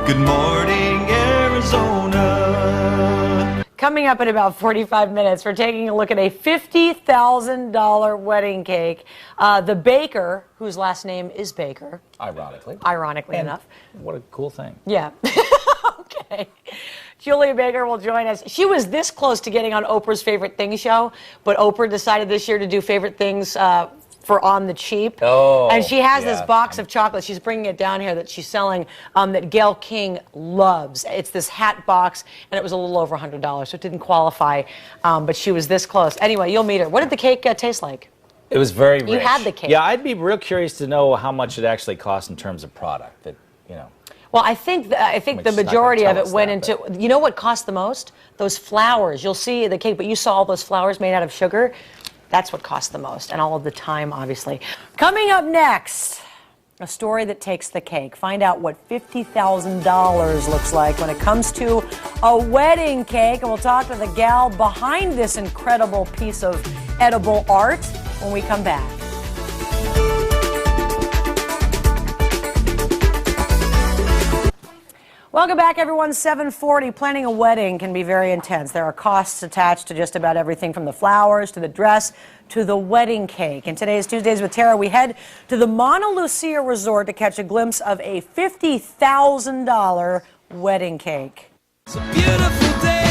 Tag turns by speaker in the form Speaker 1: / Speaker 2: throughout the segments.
Speaker 1: Good morning, Arizona.
Speaker 2: Coming up in about 45 minutes, we're taking a look at a $50,000 wedding cake. The baker, whose last name is Baker. Ironically enough.
Speaker 3: What a cool thing.
Speaker 2: Yeah. Okay. Julia Baker will join us. She was this close to getting on Oprah's Favorite Things show, but Oprah decided this year to do Favorite Things for On the Cheap.
Speaker 3: Oh,
Speaker 2: and she has this box of chocolate. She's bringing it down here that she's selling that Gayle King loves. It's this hat box, and it was a little over $100, so it didn't qualify, but she was this close. Anyway, you'll meet her. What did the cake taste like?
Speaker 3: It was very rich.
Speaker 2: You had the cake.
Speaker 3: Yeah, I'd be real curious to know how much it actually cost in terms of product. That, you know.
Speaker 2: Well, I think the majority of it went into, you know what cost the most? Those flowers. You'll see the cake, but you saw all those flowers made out of sugar. That's what cost the most, and all of the time, obviously. Coming up next, a story that takes the cake. Find out what $50,000 looks like when it comes to a wedding cake, and we'll talk to the gal behind this incredible piece of edible art when we come back. Welcome back, everyone. 7:40. Planning a wedding can be very intense. There are costs attached to just about everything from the flowers to the dress to the wedding cake. And today's Tuesdays with Tara, we head to the Mauna Lucia Resort to catch a glimpse of a $50,000 wedding cake.
Speaker 1: It's a beautiful day.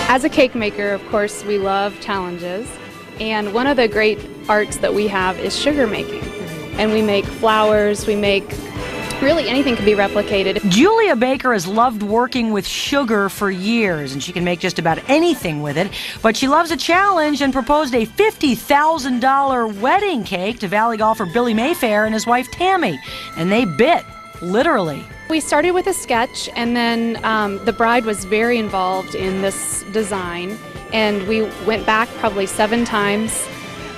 Speaker 4: As a cake maker, of course, we love challenges. And one of the great arts that we have is sugar making. And we make flowers, we make really anything can be replicated.
Speaker 2: Julia Baker has loved working with sugar for years, and she can make just about anything with it. But she loves a challenge and proposed a $50,000 wedding cake to Valley golfer Billy Mayfair and his wife Tammy. And they bit, literally.
Speaker 4: We started with a sketch, and then the bride was very involved in this design. And we went back probably 7 times.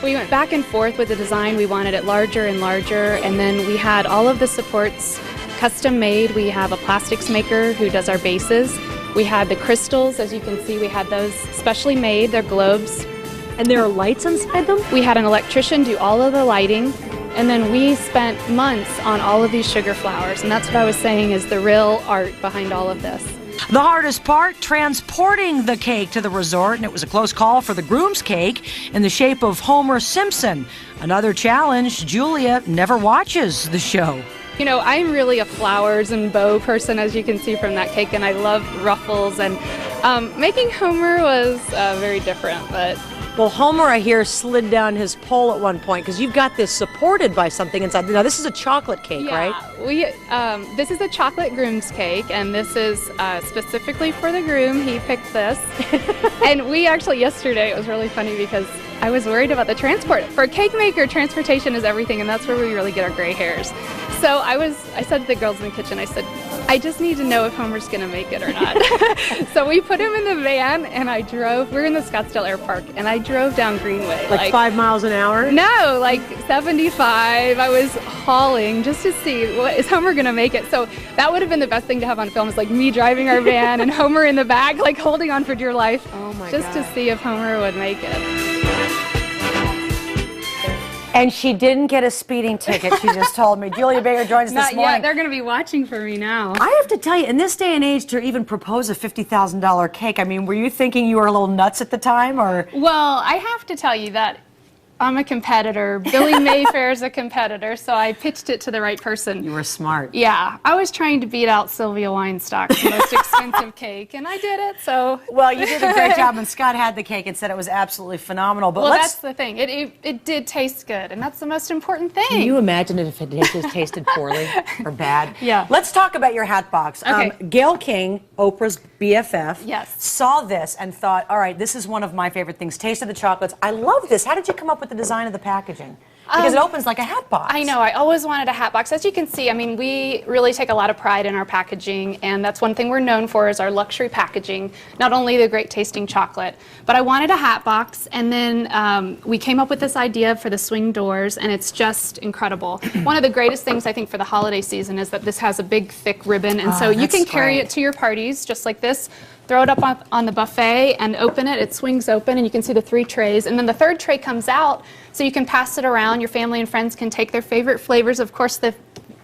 Speaker 4: We went back and forth with the design. We wanted it larger and larger, and then we had all of the supports custom made. We have a plastics maker who does our bases. We had the crystals, as you can see, we had those specially made. They're globes.
Speaker 2: And there are lights inside them?
Speaker 4: We had an electrician do all of the lighting, and then we spent months on all of these sugar flowers, and that's what I was saying is the real art behind all of this.
Speaker 2: The hardest part, transporting the cake to the resort, and it was a close call for the groom's cake in the shape of Homer Simpson. Another challenge, Julia never watches the show.
Speaker 4: You know, I'm really a flowers and bow person, as you can see from that cake, and I love ruffles, and making Homer was very different, but...
Speaker 2: Well, Homer, I hear, slid down his pole at one point, because you've got this supported by something inside. Now, this is a chocolate cake, right?
Speaker 4: Yeah, this is a chocolate groom's cake, and this is specifically for the groom. He picked this. And we actually, yesterday, it was really funny because I was worried about the transport. For a cake maker, transportation is everything, and that's where we really get our gray hairs. So I said to the girls in the kitchen, I said, I just need to know if Homer's going to make it or not. So we put him in the van, and I drove. We're in the Scottsdale Air Park, and I drove down Greenway.
Speaker 2: Like 5 miles an hour?
Speaker 4: No, like 75. I was hauling just to see, is Homer going to make it? So that would have been the best thing to have on film, is like me driving our van and Homer in the back, like holding on for dear life.
Speaker 2: Oh my
Speaker 4: just
Speaker 2: God.
Speaker 4: To see if Homer would make it.
Speaker 2: And she didn't get a speeding ticket, she just told me. Julia Baker joins us this morning.
Speaker 4: Not yet. They're going to be watching for me now.
Speaker 2: I have to tell you, in this day and age, to even propose a $50,000 cake, I mean, were you thinking you were a little nuts at the time, or?
Speaker 4: Well, I have to tell you that I'm a competitor. Billy Mayfair is a competitor, so I pitched it to the right person.
Speaker 2: You were smart.
Speaker 4: Yeah, I was trying to beat out Sylvia Weinstock's most expensive cake, and I did it, so.
Speaker 2: Well, you did a great job, and Scott had the cake and said it was absolutely phenomenal. But
Speaker 4: well, that's the thing. It did taste good, and that's the most important thing.
Speaker 2: Can you imagine if it just tasted poorly or bad?
Speaker 4: Yeah.
Speaker 2: Let's talk about your hat box.
Speaker 4: Okay.
Speaker 2: Gayle King, Oprah's BFF,
Speaker 4: yes,
Speaker 2: saw this and thought, all right, this is one of my favorite things. Tasted the chocolates. I love this. How did you come up with the design of the packaging? Because it opens like a hat box.
Speaker 4: I know. I always wanted a hat box. As you can see, I mean, we really take a lot of pride in our packaging, and that's one thing we're known for is our luxury packaging, not only the great tasting chocolate. But I wanted a hat box, and then we came up with this idea for the swing doors, and it's just incredible. One of the greatest things, I think, for the holiday season is that this has a big, thick ribbon, and so you can carry it to your parties just like this. throw it up on the buffet and open it. It swings open and you can see the 3 trays. And then the 3rd tray comes out so you can pass it around. Your family and friends can take their favorite flavors. Of course, the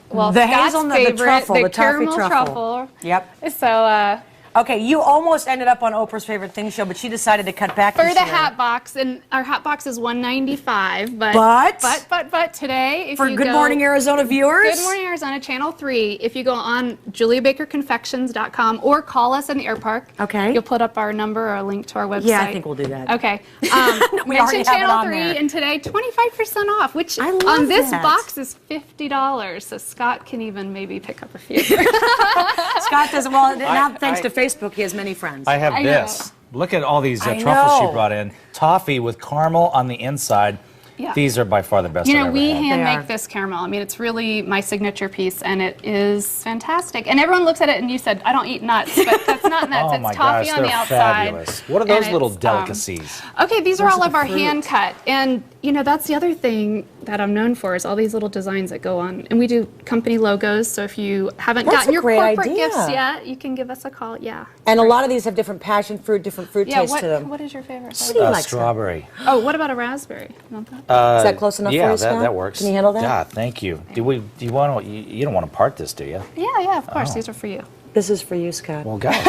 Speaker 4: Scott's
Speaker 2: hazelnut,
Speaker 4: favorite,
Speaker 2: the truffle, the toffee
Speaker 4: caramel
Speaker 2: truffle. Yep.
Speaker 4: So
Speaker 2: Okay, you almost ended up on Oprah's Favorite Thing show, but she decided to cut back
Speaker 4: for
Speaker 2: this
Speaker 4: the
Speaker 2: year.
Speaker 4: hat box, and our hat box is $195. But today, if
Speaker 2: for
Speaker 4: you
Speaker 2: Good
Speaker 4: go,
Speaker 2: Morning Arizona viewers,
Speaker 4: Good Morning Arizona Channel 3, if you go on JuliaBakerConfections.com or call us in the air park,
Speaker 2: okay,
Speaker 4: you'll put up our number or a link to our website.
Speaker 2: Yeah, I think we'll do that.
Speaker 4: Okay.
Speaker 2: We already
Speaker 4: mention
Speaker 2: have
Speaker 4: Channel
Speaker 2: it on
Speaker 4: 3,
Speaker 2: there.
Speaker 4: and today 25% off, which
Speaker 2: I love
Speaker 4: on this
Speaker 2: that.
Speaker 4: box is $50. So Scott can even maybe pick up a few.
Speaker 2: Scott doesn't. Well, now thanks to Facebook, he has many friends.
Speaker 3: I have this. Look at all these truffles she brought in. Toffee with caramel on the inside.
Speaker 4: Yeah.
Speaker 3: These are by far the best I've ever
Speaker 4: we
Speaker 3: had.
Speaker 4: hand make this caramel. I mean, it's really my signature piece, and it is fantastic. And everyone looks at it, and you said, I don't eat nuts, but that's not nuts.
Speaker 3: Oh
Speaker 4: it's
Speaker 3: my
Speaker 4: toffee
Speaker 3: gosh,
Speaker 4: on the
Speaker 3: they're
Speaker 4: outside.
Speaker 3: fabulous. What are those
Speaker 4: and
Speaker 3: little
Speaker 4: it's,
Speaker 3: delicacies?
Speaker 4: Okay, these are
Speaker 2: Those
Speaker 4: all
Speaker 2: are
Speaker 4: of
Speaker 2: the
Speaker 4: our
Speaker 2: fruit.
Speaker 4: hand cut. And, you know, that's the other thing that I'm known for is all these little designs that go on. And we do company logos, so if you haven't
Speaker 2: That's
Speaker 4: gotten
Speaker 2: a
Speaker 4: your
Speaker 2: great
Speaker 4: corporate
Speaker 2: idea.
Speaker 4: gifts yet, you can give us a call. Yeah.
Speaker 2: And a lot of these have different passion fruit, different fruit
Speaker 4: Yeah,
Speaker 2: taste to them.
Speaker 4: what is your favorite
Speaker 2: What do
Speaker 4: flavor?
Speaker 2: you like, Scott?
Speaker 3: Strawberry.
Speaker 4: Oh, what about a raspberry? Want that?
Speaker 2: Is that close enough for
Speaker 3: Yeah,
Speaker 2: you, Scott?
Speaker 3: that works.
Speaker 2: Can you handle that?
Speaker 3: Yeah, thank you. Do you want to? You don't want to part this, do you?
Speaker 4: Yeah, of course.
Speaker 3: Oh.
Speaker 4: These are for you.
Speaker 2: This is for you, Scott.
Speaker 3: Well, guys.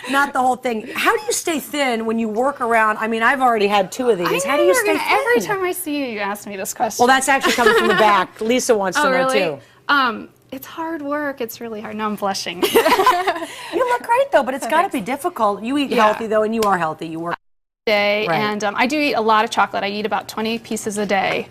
Speaker 2: Not the whole thing. How do you stay thin when you work around? I mean, I've already had 2 of these.
Speaker 4: I
Speaker 2: How do
Speaker 4: knew
Speaker 2: you
Speaker 4: were
Speaker 2: stay
Speaker 4: gonna-
Speaker 2: thin?
Speaker 4: Every time I see you, you ask me this question.
Speaker 2: Well, that's actually coming from the back. Lisa wants to
Speaker 4: oh,
Speaker 2: know
Speaker 4: really?
Speaker 2: too.
Speaker 4: It's hard work. It's really hard. No, I'm blushing.
Speaker 2: You look great though, but it's got to be difficult. You eat
Speaker 4: Yeah.
Speaker 2: healthy though, and you are healthy. You work.
Speaker 4: Day,
Speaker 2: Right.
Speaker 4: and I do eat a lot of chocolate. I eat about 20 pieces a day.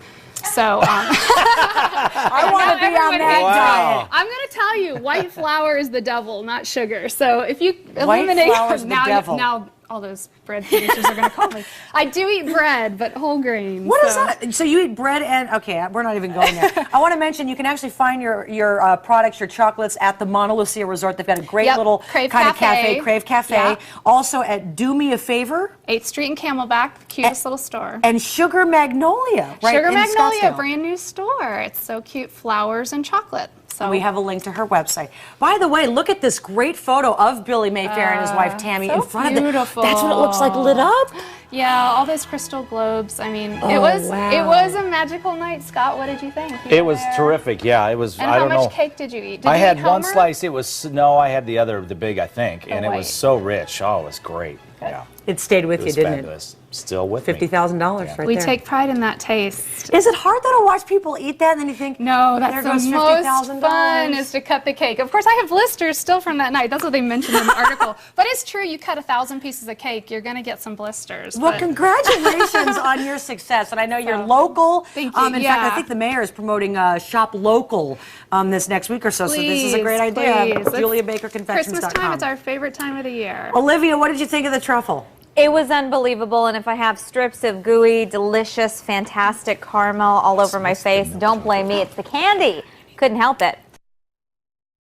Speaker 4: So
Speaker 2: I want to be on that
Speaker 3: Wow.
Speaker 2: diet.
Speaker 4: I'm going to tell you, white flour is the devil, not sugar. So if you
Speaker 2: White
Speaker 4: eliminate
Speaker 2: flour's the devil.
Speaker 4: now all those bread producers are going to call me. I do eat bread, but whole grain.
Speaker 2: What is that? So you eat bread and okay, we're not even going there. I want to mention you can actually find your products, your chocolates at the Mauna Lucia Resort. They've got a great little
Speaker 4: Crave
Speaker 2: kind of
Speaker 4: Cafe.
Speaker 2: cafe, Crave Cafe.
Speaker 4: Yeah.
Speaker 2: Also at Do Me a Favor
Speaker 4: 8th Street and Camelback, cutest little store.
Speaker 2: and Sugar Magnolia, right
Speaker 4: Sugar
Speaker 2: in
Speaker 4: Magnolia,
Speaker 2: Scottsdale.
Speaker 4: brand new store. It's so cute, flowers and chocolate. So
Speaker 2: We have a link to her website. By the way, look at this great photo of Billy Mayfair and his wife Tammy
Speaker 4: so
Speaker 2: in front of the.
Speaker 4: beautiful.
Speaker 2: That's what it looks like lit up.
Speaker 4: Yeah, all those crystal globes. I mean,
Speaker 2: Oh,
Speaker 4: it was
Speaker 2: wow.
Speaker 4: a magical night. Scott, what did you think? You
Speaker 3: It
Speaker 4: were
Speaker 3: was
Speaker 4: there.
Speaker 3: terrific. Yeah, it was.
Speaker 4: And
Speaker 3: I
Speaker 4: how
Speaker 3: don't
Speaker 4: much
Speaker 3: know.
Speaker 4: cake did you eat? Did
Speaker 3: I
Speaker 4: you
Speaker 3: had
Speaker 4: eat
Speaker 3: one
Speaker 4: Homer?
Speaker 3: slice. It was no. I had the big. I think, and it
Speaker 4: white.
Speaker 3: was so rich. Oh, it was great. Yeah,
Speaker 2: It stayed with
Speaker 3: it
Speaker 2: you,
Speaker 3: was
Speaker 2: didn't
Speaker 3: fabulous. Still with
Speaker 2: it?
Speaker 3: me.
Speaker 2: $50,000
Speaker 3: Yeah.
Speaker 2: right
Speaker 4: We
Speaker 2: there.
Speaker 4: take pride in that taste.
Speaker 2: Is it hard though to watch people eat that and then you think,
Speaker 4: No,
Speaker 2: there
Speaker 4: that's
Speaker 2: goes
Speaker 4: the most
Speaker 2: $50,000?
Speaker 4: fun is to cut the cake. Of course, I have blisters still from that night. That's what they mentioned in the article. But it's true, you cut 1,000 pieces of cake, you're going to get some blisters.
Speaker 2: Well,
Speaker 4: but-
Speaker 2: congratulations on your success, and I know you're local.
Speaker 4: Thank you,
Speaker 2: In fact,
Speaker 4: yeah.
Speaker 2: I think the mayor is promoting Shop Local this next week or so. So this is a great
Speaker 4: Please,
Speaker 2: idea.
Speaker 4: please.
Speaker 2: JuliaBakerConfections.com.
Speaker 4: Christmas time, it's our favorite time of the year.
Speaker 2: Olivia, what did you think of the truffle?
Speaker 5: It was unbelievable, and if I have strips of gooey, delicious, fantastic caramel all over my face, don't blame me. It's the candy. Couldn't help it.